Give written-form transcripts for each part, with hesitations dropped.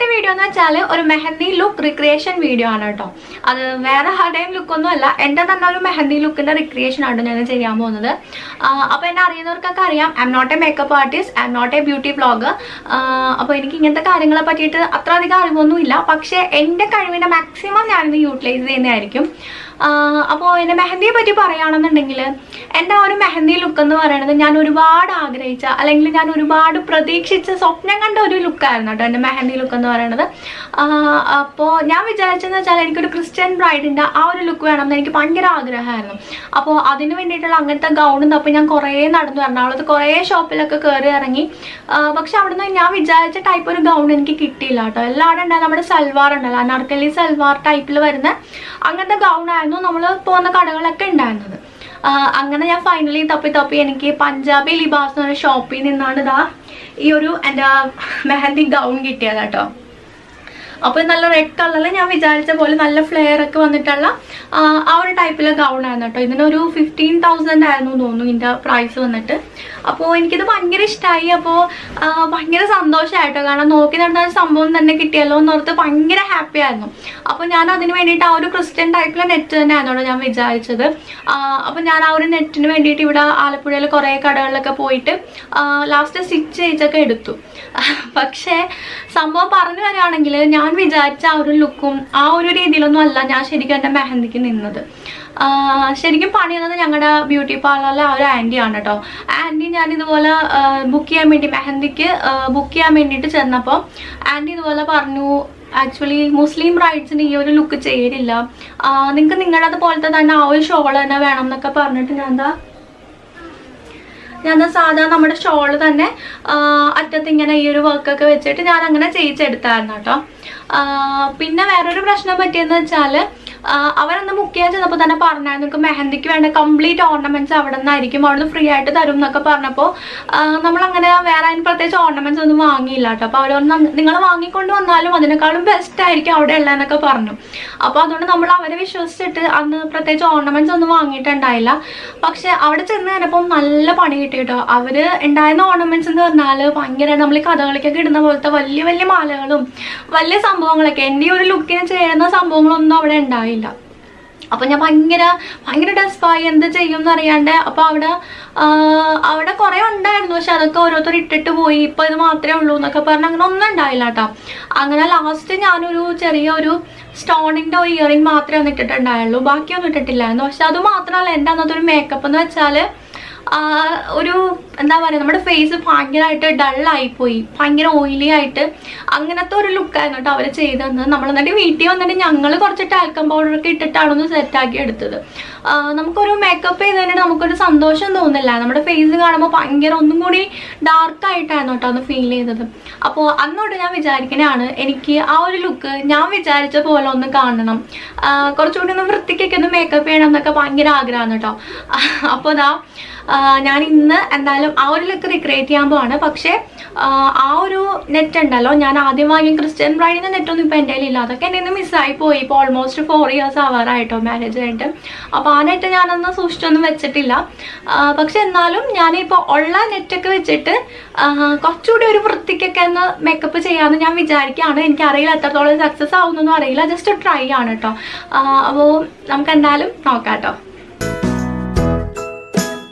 ഇന്നത്തെ വീഡിയോ എന്ന് വെച്ചാൽ ഒരു മെഹന്തി ലുക്ക് റിക്രിയേഷൻ വീഡിയോ ആണ് കേട്ടോ. അത് വേറെ ആരുടെയും ലുക്കൊന്നും അല്ല, എൻ്റെ തന്നെ ഒരു മെഹന്തി ലുക്കിൻ്റെ റിക്രിയേഷൻ ആണ് ഞാൻ ചെയ്യാൻ പോകുന്നത്. അപ്പോൾ എന്നെ അറിയുന്നവർക്കൊക്കെ അറിയാം, I'm not a makeup artist, I'm not a beauty vlogger. അപ്പോൾ എനിക്ക് ഇങ്ങനത്തെ കാര്യങ്ങളെ പറ്റിയിട്ട് അത്ര അധികം അറിവൊന്നുമില്ല. പക്ഷേ എൻ്റെ കഴിവിൻ്റെ മാക്സിമം ഞാനിത് യൂട്ടിലൈസ് ചെയ്യുന്നതായിരിക്കും. അപ്പോൾ എൻ്റെ മെഹന്തിയെ പറ്റി പറയുകയാണെന്നുണ്ടെങ്കിൽ എൻ്റെ ഒരു മെഹന്തി ലുക്ക് എന്ന് പറയുന്നത് ഞാൻ ഒരുപാട് ആഗ്രഹിച്ച, അല്ലെങ്കിൽ ഞാൻ ഒരുപാട് പ്രതീക്ഷിച്ച, സ്വപ്നം കണ്ട ഒരു ലുക്കായിരുന്നു കേട്ടോ എൻ്റെ മെഹന്തി ലുക്ക് എന്ന് പറയുന്നത്. അപ്പോൾ ഞാൻ വിചാരിച്ചതെന്ന് വെച്ചാൽ എനിക്കൊരു ക്രിസ്ത്യൻ ബ്രൈഡിൻ്റെ ആ ഒരു ലുക്ക് വേണമെന്ന് എനിക്ക് ഭയങ്കര ആഗ്രഹമായിരുന്നു. അപ്പോൾ അതിന് വേണ്ടിയിട്ടുള്ള അങ്ങനത്തെ ഗൗണും തപ്പി ഞാൻ കുറേ നടന്നു, എറണാകുളത്ത് കുറേ ഷോപ്പിലൊക്കെ കയറി ഇറങ്ങി. പക്ഷെ അവിടുന്ന് ഞാൻ വിചാരിച്ച ടൈപ്പ് ഒരു ഗൗൺ എനിക്ക് കിട്ടിയില്ല കേട്ടോ. എല്ലാവരും ഉണ്ടായിരുന്നു, നമ്മുടെ സൽവാർ ഉണ്ടല്ലോ, അനാർക്കലി സൽവാർ ടൈപ്പിൽ വരുന്ന അങ്ങനത്തെ ഗൗണായിരുന്നു നമ്മൾ പോകുന്ന കടകളൊക്കെ ഉണ്ടായിരുന്നത്. അങ്ങനെ ഞാൻ ഫൈനലി തപ്പി എനിക്ക് പഞ്ചാബി ലിബാസ് എന്ന് പറഞ്ഞ ഷോപ്പിൽ നിന്നാണ് ഇതാ ഈ ഒരു എൻ്റെ മെഹന്തി ഗൗൺ കിട്ടിയത് കേട്ടോ. അപ്പോൾ നല്ല റെഡ് കളറിൽ ഞാൻ വിചാരിച്ച പോലെ നല്ല ഫ്ലെയർ ഒക്കെ വന്നിട്ടുള്ള ആ ഒരു ടൈപ്പിലെ ഗൗൺ ആയിരുന്നു കേട്ടോ. ഇതിനൊരു 15,000 ആയിരുന്നു തോന്നുന്നു ഇതിൻ്റെ പ്രൈസ് വന്നിട്ട്. അപ്പോൾ എനിക്കിത് ഭയങ്കര ഇഷ്ടമായി. അപ്പോൾ ഭയങ്കര സന്തോഷമായിട്ടോ, കാരണം നോക്കി നടന്ന സംഭവം തന്നെ കിട്ടിയല്ലോ എന്നോർത്ത് ഭയങ്കര ഹാപ്പി ആയിരുന്നു. അപ്പോൾ ഞാൻ അതിന് വേണ്ടിയിട്ട് ആ ഒരു ക്രിസ്ത്യൻ ടൈപ്പിലെ നെറ്റ് തന്നെ ആയിരുന്നോ ഞാൻ വിചാരിച്ചത്. അപ്പോൾ ഞാൻ ആ ഒരു നെറ്റിന് വേണ്ടിയിട്ട് ഇവിടെ ആലപ്പുഴയിൽ കുറേ കടകളിലൊക്കെ പോയിട്ട് ലാസ്റ്റ് സ്റ്റിച്ച് ചെയ്തൊക്കെ എടുത്തു. പക്ഷേ സംഭവം പറഞ്ഞു വരികയാണെങ്കിൽ ഞാൻ വിചാരിച്ച ആ ഒരു ലുക്കും ആ ഒരു രീതിയിലൊന്നും അല്ല ഞാൻ ശരിക്കും എൻ്റെ മെഹന്തിക്ക് നിന്നത്. ശരിക്കും പണി തന്നത് ഞങ്ങളുടെ ബ്യൂട്ടി പാർലറിലെ ആ ഒരു ആൻറ്റിയാണ് കേട്ടോ. ആൻറ്റി ഞാൻ ഇതുപോലെ ബുക്ക് ചെയ്യാൻ വേണ്ടി, മെഹന്തിക്ക് ബുക്ക് ചെയ്യാൻ വേണ്ടിയിട്ട് ചെന്നപ്പോൾ ആൻറ്റി ഇതുപോലെ പറഞ്ഞു, ആക്ച്വലി മുസ്ലിം ബ്രൈഡ്സിന് ഈ ഒരു ലുക്ക് ചേരില്ല, നിങ്ങൾക്ക് നിങ്ങളുടെ അതുപോലത്തെ തന്നെ ആ ഒരു ഷോൾ തന്നെ വേണം എന്നൊക്കെ പറഞ്ഞിട്ട് ഞാൻ സാധാരണ നമ്മുടെ ഷോള് തന്നെ അറ്റത്ത് ഇങ്ങനെ ഈ ഒരു വർക്കൊക്കെ വെച്ചിട്ട് ഞാൻ അങ്ങനെ ചെയ്യിച്ചെടുത്തായിരുന്നു കേട്ടോ. പിന്നെ വേറൊരു പ്രശ്നം പറ്റിയെന്ന് വെച്ചാൽ അവരൊന്ന് ബുക്ക് ചെയ്യാൻ ചെന്നപ്പോൾ തന്നെ പറഞ്ഞായിരുന്നു നിങ്ങൾക്ക് മെഹന്തിക്ക് വേണ്ട കംപ്ലീറ്റ് ഓർണമെന്റ്സ് അവിടെ നിന്നായിരിക്കും, അവിടുന്ന് ഫ്രീ ആയിട്ട് തരും എന്നൊക്കെ പറഞ്ഞപ്പോൾ നമ്മളങ്ങനെ വേറെ അതിന് പ്രത്യേകിച്ച് ഓർണമെന്റ്സ് ഒന്നും വാങ്ങിയില്ല കേട്ടോ. അപ്പോൾ അവരൊന്ന് നിങ്ങൾ വാങ്ങിക്കൊണ്ട് വന്നാലും അതിനേക്കാളും ബെസ്റ്റ് ആയിരിക്കും അവിടെ ഉള്ളതെന്നൊക്കെ പറഞ്ഞു. അപ്പോൾ അതുകൊണ്ട് നമ്മൾ അവരെ വിശ്വസിച്ചിട്ട് അന്ന് പ്രത്യേകിച്ച് ഓർണമെന്റ്സ് ഒന്നും വാങ്ങിയിട്ടുണ്ടായില്ല. പക്ഷെ അവിടെ ചെന്ന് കഴിഞ്ഞപ്പോൾ നല്ല പണി കിട്ടി കേട്ടോ. അവർ ഉണ്ടായിരുന്ന ഓർണമെന്റ്സ് എന്ന് പറഞ്ഞാൽ ഭയങ്കര നമ്മൾ ഈ കഥകളിക്കൊക്കെ ഇടുന്ന പോലത്തെ വലിയ വലിയ മാലകളും വലിയ സംഭവങ്ങളൊക്കെ, എൻ്റെ ഒരു ലുക്കിന് ചേരുന്ന സംഭവങ്ങളൊന്നും അവിടെ ഉണ്ടായില്ല. അപ്പോൾ ഞാൻ ഭയങ്കര ഡെസ്പായി, എന്ത് ചെയ്യും എന്നറിയാണ്ട്. അപ്പോൾ അവിടെ കുറേ ഉണ്ടായിരുന്നു, പക്ഷെ അതൊക്കെ ഓരോരുത്തർ ഇട്ടിട്ട് പോയി, ഇപ്പോൾ ഇത് മാത്രമേ ഉള്ളൂ എന്നൊക്കെ പറഞ്ഞ് അങ്ങനെ ഒന്നും ഉണ്ടായില്ല കേട്ടോ. അങ്ങനെ ലാസ്റ്റ് ഞാനൊരു ചെറിയൊരു സ്റ്റോണിൻ്റെ ഒരു ഇയറിംഗ് മാത്രമേ ഒന്ന് ഇട്ടിട്ടുണ്ടായുള്ളൂ, ബാക്കിയൊന്നും ഇട്ടിട്ടില്ലായിരുന്നു. പക്ഷെ അത് മാത്രമല്ല, എൻ്റെ അന്നത്തെ ഒരു മേക്കപ്പ് എന്ന് വെച്ചാൽ ഒരു എന്താ പറയുക, നമ്മുടെ ഫേസ് ഭയങ്കരമായിട്ട് ഡള്ളായിപ്പോയി, ഭയങ്കര ഓയിലി ആയിട്ട് അങ്ങനത്തെ ഒരു ലുക്കായിരുന്നു കേട്ടോ അവർ ചെയ്ത് തന്നത്. നമ്മൾ എന്നിട്ട് വീട്ടിൽ വന്നിട്ട് ഞങ്ങൾ കുറച്ച് ടാൽക്കം പൗഡറൊക്കെ ഇട്ടിട്ടാണ് ഒന്ന് സെറ്റാക്കി എടുത്തത്. നമുക്കൊരു മേക്കപ്പ് ചെയ്തതിന് നമുക്കൊരു സന്തോഷം തോന്നില്ല, നമ്മുടെ ഫേസ് കാണുമ്പോൾ ഭയങ്കര ഒന്നും കൂടി ഡാർക്കായിട്ടായിരുന്നു കേട്ടോ ഒന്ന് ഫീൽ ചെയ്തത്. അപ്പോൾ അന്നോട്ട് ഞാൻ വിചാരിക്കണതാണ് എനിക്ക് ആ ഒരു ലുക്ക് ഞാൻ വിചാരിച്ച പോലെ ഒന്ന് കാണണം, കുറച്ചുകൂടി ഒന്ന് വൃത്തിക്കൊക്കെ ഒന്ന് മേക്കപ്പ് ചെയ്യണം എന്നൊക്കെ ഭയങ്കര ആഗ്രഹമാണ് കേട്ടോ. അപ്പോൾ ഞാൻ ഇന്ന് എന്തായാലും ആ ഒരു ലുക്ക് റിക്രിയേറ്റ് ചെയ്യാൻ പോവാണ്. പക്ഷേ ആ ഒരു നെറ്റ് ഉണ്ടല്ലോ, ഞാൻ ആദ്യം വാങ്ങിയ ക്രിസ്ത്യൻ ബ്രൈഡിൻ്റെ നെറ്റൊന്നും ഇപ്പോൾ എൻ്റെ കയ്യിലില്ല, അതൊക്കെ എൻ്റെ നിന്ന് മിസ്സായി പോയി. ഇപ്പോൾ ഓൾമോസ്റ്റ് 4 years ആവാറായിട്ടോ മാരേജ് ആയിട്ട്. അപ്പോൾ ആ നെറ്റ് ഞാനൊന്ന് സൂക്ഷിച്ചൊന്നും വെച്ചിട്ടില്ല. പക്ഷെ എന്നാലും ഞാനിപ്പോൾ ഉള്ള നെറ്റൊക്കെ വെച്ചിട്ട് കുറച്ചുകൂടി ഒരു വൃത്തിക്കൊക്കെ ഒന്ന് മേക്കപ്പ് ചെയ്യാമെന്ന് ഞാൻ വിചാരിക്കുകയാണ്. എനിക്കറിയില്ല എത്രത്തോളം സക്സസ് ആവുന്നൊന്നും അറിയില്ല, ജസ്റ്റ് ട്രൈ ആണ് കേട്ടോ. അപ്പോൾ നമുക്ക് എന്തായാലും നോക്കാം കേട്ടോ.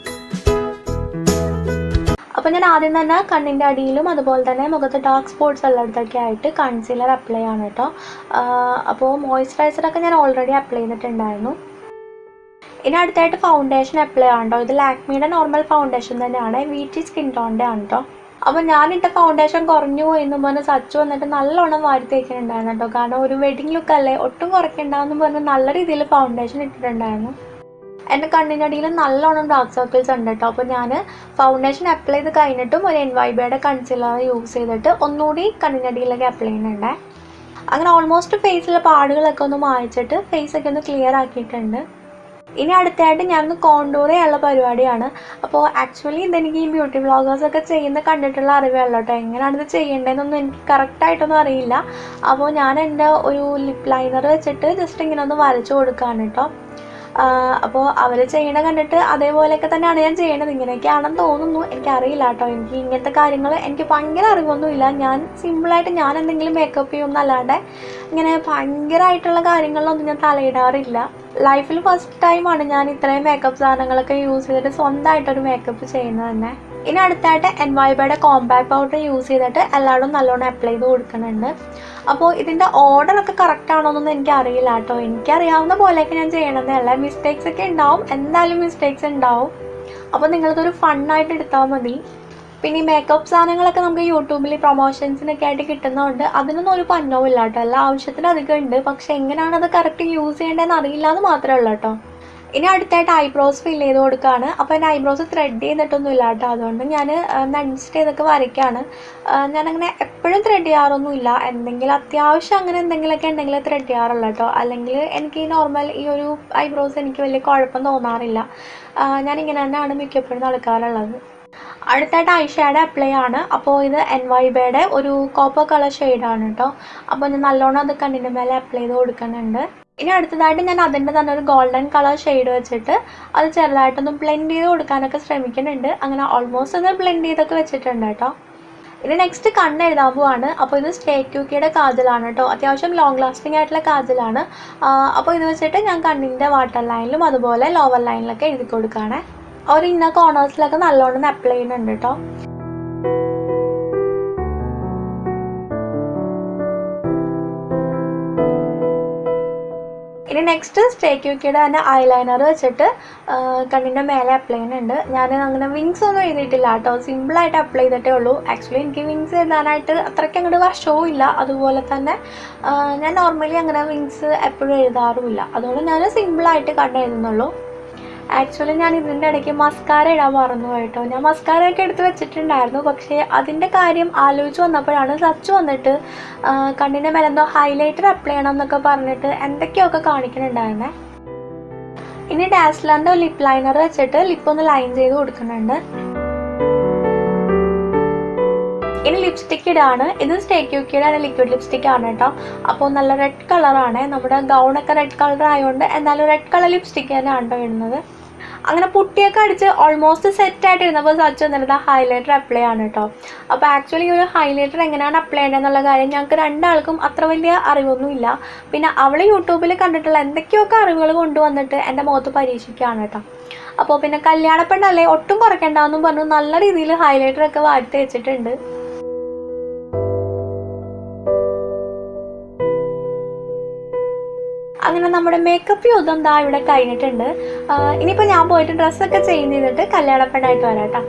അപ്പോൾ ഞാൻ ആദ്യം തന്നെ കണ്ണിൻ്റെ അടിയിലും അതുപോലെ തന്നെ മുഖത്ത് ഡാർക്ക് സ്പോട്ട്സ് ഉള്ളിടത്തൊക്കെ ആയിട്ട് കൺസീലർ അപ്ലൈ ആണ് കേട്ടോ. അപ്പോൾ മോയ്സ്ചറൈസറൊക്കെ ഞാൻ ഓൾറെഡി അപ്ലൈ ചെയ്തിട്ടുണ്ടായിരുന്നു. ഇനി അടുത്തായിട്ട് ഫൗണ്ടേഷൻ അപ്ലൈ ആണ് കേട്ടോ. ഇത് ലാക്മിയുടെ നോർമൽ ഫൗണ്ടേഷൻ തന്നെയാണ്, വീട്ടി സ്കിൻ ടോണിൻ്റെ ആണ് കേട്ടോ. അപ്പോൾ ഞാനിട്ട ഫൗണ്ടേഷൻ കുറഞ്ഞു എന്നും പറഞ്ഞ് സച്ച് വന്നിട്ട് നല്ലോണം വാരി തേക്കുന്നുണ്ടായിരുന്നു കേട്ടോ. കാരണം ഒരു വെഡിങ് ലുക്കല്ലേ, ഒട്ടും കുറയ്ക്കണ്ടെന്ന് പറഞ്ഞ് നല്ല രീതിയിൽ ഫൗണ്ടേഷൻ ഇട്ടിട്ടുണ്ടായിരുന്നു. എൻ്റെ കണ്ണിനടിയിൽ നല്ലോണം ഡാർക്ക് സർക്കിൾസ് ഉണ്ട് കേട്ടോ. അപ്പോൾ ഞാൻ ഫൗണ്ടേഷൻ അപ്ലൈ ചെയ്ത് കഴിഞ്ഞിട്ടും ഒരു NYBയുടെ കൺസീലർ യൂസ് ചെയ്തിട്ട് ഒന്നുകൂടി കണ്ണിനടിയിലൊക്കെ അപ്ലൈ ചെയ്യുന്നുണ്ട്. അങ്ങനെ ഓൾമോസ്റ്റ് ഫേസിലെ പാടുകളൊക്കെ ഒന്ന് മായ്ച്ചിട്ട് ഫേസൊക്കെ ഒന്ന് ക്ലിയർ ആക്കിയിട്ടുണ്ട്. ഇനി അടുത്തായിട്ട് ഞാനൊന്ന് കോണ്ടൂർ ചെയ്യാനുള്ള പരിപാടിയാണ്. അപ്പോൾ ആക്ച്വലി ഇതെനിക്ക് ഈ ബ്യൂട്ടി വ്ളോഗേഴ്സൊക്കെ ചെയ്യുന്ന കണ്ടിട്ടുള്ള അറിവുള്ളൂ കേട്ടോ. എങ്ങനെയാണ് ഇത് ചെയ്യേണ്ടതെന്നൊന്നും എനിക്ക് കറക്റ്റായിട്ടൊന്നും അറിയില്ല. അപ്പോൾ ഞാൻ എൻ്റെ ഒരു ലിപ് ലൈനർ വെച്ചിട്ട് ജസ്റ്റ് ഇങ്ങനെ ഒന്ന് വരച്ചു കൊടുക്കുകയാണ് കേട്ടോ. അപ്പോൾ അവർ ചെയ്യണ കണ്ടിട്ട് അതേപോലെയൊക്കെ തന്നെയാണ് ഞാൻ ചെയ്യണത്. ഇങ്ങനെയൊക്കെയാണെന്ന് തോന്നുന്നു, എനിക്കറിയില്ല കേട്ടോ. എനിക്ക് ഇങ്ങനത്തെ കാര്യങ്ങൾ എനിക്ക് ഭയങ്കര അറിവൊന്നുമില്ല. ഞാൻ സിമ്പിളായിട്ട് ഞാൻ എന്തെങ്കിലും മേക്കപ്പ് ചെയ്യുമെന്നല്ലാണ്ട് ഇങ്ങനെ ഭയങ്കരമായിട്ടുള്ള കാര്യങ്ങളിലൊന്നും ഞാൻ തലയിടാറില്ല. ലൈഫിൽ ഫസ്റ്റ് ടൈമാണ് ഞാൻ ഇത്രയും മേക്കപ്പ് സാധനങ്ങളൊക്കെ യൂസ് ചെയ്തിട്ട് സ്വന്തമായിട്ടൊരു മേക്കപ്പ് ചെയ്യുന്നത് തന്നെ. ഇനി അടുത്തായിട്ട് NYBയുടെ കോമ്പാക്ട് പൗഡർ യൂസ് ചെയ്തിട്ട് എല്ലായിടും നല്ലോണം അപ്ലൈ ചെയ്ത് കൊടുക്കുന്നുണ്ട്. അപ്പോൾ ഇതിൻ്റെ ഓർഡറൊക്കെ കറക്റ്റ് ആണോന്നൊന്നും എനിക്കറിയില്ല കേട്ടോ. എനിക്കറിയാവുന്ന പോലെയൊക്കെ ഞാൻ ചെയ്യണതേ അല്ല. മിസ്റ്റേക്സ് ഒക്കെ ഉണ്ടാവും, എന്തായാലും മിസ്റ്റേക്സ് ഉണ്ടാവും. അപ്പോൾ നിങ്ങളിതൊരു ഫണ്ണായിട്ട് എടുത്താൽ മതി. പിന്നെ ഈ മേക്കപ്പ് സാധനങ്ങളൊക്കെ നമുക്ക് യൂട്യൂബിൽ പ്രൊമോഷൻസിനൊക്കെ ആയിട്ട് കിട്ടുന്നതുകൊണ്ട് അതിനൊന്നും ഒരു പന്നവും ഇല്ല കേട്ടോ. എല്ലാ ആവശ്യത്തിനും അധികം ഉണ്ട്. പക്ഷെ എങ്ങനെയാണ് അത് കറക്റ്റ് യൂസ് ചെയ്യേണ്ടതെന്ന് അറിയില്ല എന്ന് മാത്രമേ ഉള്ളൂ കേട്ടോ. ഇനി അടുത്തായിട്ട് ഐബ്രോസ് ഫില്ല് ചെയ്ത് കൊടുക്കുകയാണ്. അപ്പോൾ എൻ്റെ ഐബ്രോസ് ത്രെഡ് ചെയ്തിട്ടൊന്നും ഇല്ല കേട്ടോ. അതുകൊണ്ട് ഞാൻ അഡ്ജസ്റ്റ് ചെയ്തൊക്കെ വരയ്ക്കുകയാണ്. ഞാനങ്ങനെ എപ്പോഴും ത്രെഡ് ചെയ്യാറൊന്നുമില്ല. എന്തെങ്കിലും അത്യാവശ്യം അങ്ങനെ എന്തെങ്കിലുമൊക്കെ ഉണ്ടെങ്കിൽ ത്രെഡ് ചെയ്യാറുള്ളൂ കേട്ടോ. അല്ലെങ്കിൽ എനിക്ക് നോർമൽ ഈ ഒരു ഐബ്രോസ് എനിക്ക് വലിയ കുഴപ്പം തോന്നാറില്ല. ഞാനിങ്ങനെ തന്നെയാണ് മിക്കപ്പോഴും നടക്കാറുള്ളത്. അടുത്തായിട്ട് ഐ ഷാഡോ അപ്ലൈ ആണ്. അപ്പോൾ ഇത് NYBയുടെ ഒരു കോപ്പർ കളർ ഷെയ്ഡാണ് കേട്ടോ. അപ്പോൾ ഞാൻ നല്ലോണം അത് കണ്ണിൻ്റെ മേലെ അപ്ലൈ ചെയ്ത് കൊടുക്കുന്നുണ്ട്. ഇനി അടുത്തതായിട്ട് ഞാൻ അതിൻ്റെ തന്നെ ഒരു ഗോൾഡൻ കളർ ഷെയ്ഡ് വെച്ചിട്ട് അത് ചെറുതായിട്ടൊന്ന് ബ്ലെൻഡ് ചെയ്ത് കൊടുക്കാനൊക്കെ ശ്രമിക്കുന്നുണ്ട്. അങ്ങനെ ഓൾമോസ്റ്റ് ഒന്ന് ബ്ലെൻഡ് ചെയ്തൊക്കെ വെച്ചിട്ടുണ്ട് കേട്ടോ. ഇനി നെക്സ്റ്റ് കണ്ണെഴുതാൻ പോവാണ്. അപ്പോൾ ഇത് സ്റ്റേക്യൂക്കിയുടെ കാജലാണ് കേട്ടോ. അത്യാവശ്യം ലോങ് ലാസ്റ്റിംഗ് ആയിട്ടുള്ള കാജലാണ്. അപ്പോൾ ഇത് വെച്ചിട്ട് ഞാൻ കണ്ണിൻ്റെ വാട്ടർ ലൈനിലും അതുപോലെ ലോവർ ലൈനിലൊക്കെ എഴുതി കൊടുക്കുകയാണ്. ഒരു ഇന്ന കോർണേഴ്സിലൊക്കെ നല്ലോണം അപ്ലൈ ചെയ്യുന്നുണ്ട് കേട്ടോ. ഇനി നെക്സ്റ്റ് സ്റ്റേക്യൂക്കിയുടെ തന്നെ ഐലൈനർ വെച്ചിട്ട് കണ്ണിൻ്റെ മേലെ അപ്ലൈ ചെയ്യുന്നുണ്ട്. ഞാൻ അങ്ങനെ വിങ്സ് ഒന്നും എഴുതിയിട്ടില്ല കേട്ടോ. സിമ്പിളായിട്ട് അപ്ലൈ ചെയ്തിട്ടേ ഉള്ളൂ. ആക്ച്വലി എനിക്ക് വിങ്സ് എഴുതാനായിട്ട് അത്രയ്ക്ക് അങ്ങോട്ട് വശവും ഇല്ല. അതുപോലെ തന്നെ ഞാൻ നോർമലി അങ്ങനെ വിങ്സ് എപ്പോഴും എഴുതാറുമില്ല. അതുകൊണ്ട് ഞാൻ സിമ്പിളായിട്ട് കണ്ണ് എഴുതുന്നുള്ളൂ. ആക്ച്വലി ഞാൻ ഇതിൻ്റെ ഇടയ്ക്ക് മസ്കാര ഇടാൻ മറന്നു കേട്ടോ. ഞാൻ മസ്കാരയൊക്കെ എടുത്ത് വെച്ചിട്ടുണ്ടായിരുന്നു. പക്ഷേ അതിൻ്റെ കാര്യം ആലോചിച്ച് വന്നപ്പോഴാണ് സച്ച് വന്നിട്ട് കണ്ണിൻ്റെ മേലെ എന്തോ ഹൈലൈറ്റർ അപ്ലൈ ചെയ്യണം എന്നൊക്കെ പറഞ്ഞിട്ട് എന്തൊക്കെയൊക്കെ കാണിക്കുന്നുണ്ടായിരുന്നേ. ഇനി ഡാസ്ലറിൻ്റെ ലിപ്പ് ലൈനർ വെച്ചിട്ട് ലിപ്പൊന്ന് ലൈൻ ചെയ്ത് കൊടുക്കുന്നുണ്ട്. ഇനി ലിപ്സ്റ്റിക്ക് ഇടാണ്. ഇത് സ്റ്റേക്യൂക്കിയുടെ ലിക്വിഡ് ലിപ്സ്റ്റിക് ആണ് കേട്ടോ. അപ്പോൾ നല്ല റെഡ് കളറാണ്. നമ്മുടെ ഗൗണൊക്കെ റെഡ് കളർ ആയതുകൊണ്ട് എന്നാലും റെഡ് കളർ ലിപ്സ്റ്റിക്ക് തന്നെയാണ് കേട്ടോ ഇടുന്നത്. അങ്ങനെ പുട്ടിയൊക്കെ അടിച്ച് ഓൾമോസ്റ്റ് സെറ്റായിട്ട് ഇരുന്നപ്പോൾ സച്ച് വന്നിരുന്നത് ഹൈലൈറ്റർ അപ്ലൈ ആണ് കേട്ടോ. അപ്പോൾ ആക്ച്വലി ഒരു ഹൈലൈറ്റർ എങ്ങനെയാണ് അപ്ലൈ ചെയ്യേണ്ടതെന്നുള്ള കാര്യം ഞങ്ങൾക്ക് രണ്ടാൾക്കും അത്ര വലിയ അറിവൊന്നുമില്ല. പിന്നെ അവൾ യൂട്യൂബിൽ കണ്ടിട്ടുള്ള എന്തൊക്കെയൊക്കെ അറിവുകൾ കൊണ്ടുവന്നിട്ട് എൻ്റെ മുഖത്ത് പരീക്ഷിക്കുകയാണ് കേട്ടോ. അപ്പോൾ പിന്നെ കല്യാണപ്പെണ്ണല്ലേ ഒട്ടും കുറയ്ക്കണ്ടെന്നും പറഞ്ഞു നല്ല രീതിയിൽ ഹൈലൈറ്ററൊക്കെ വാഴ്ത്തി വെച്ചിട്ടുണ്ട്. അങ്ങനെ നമ്മുടെ മേക്കപ്പ് യൂതും ദാ ഇവിടെ കഴിഞ്ഞിട്ടുണ്ട്. ഇനിയിപ്പോൾ ഞാൻ പോയിട്ട് ഡ്രസ്സൊക്കെ ചേഞ്ച് ചെയ്തിട്ട് കല്യാണപ്പെണ്ണായിട്ട് വരാം കേട്ടോ.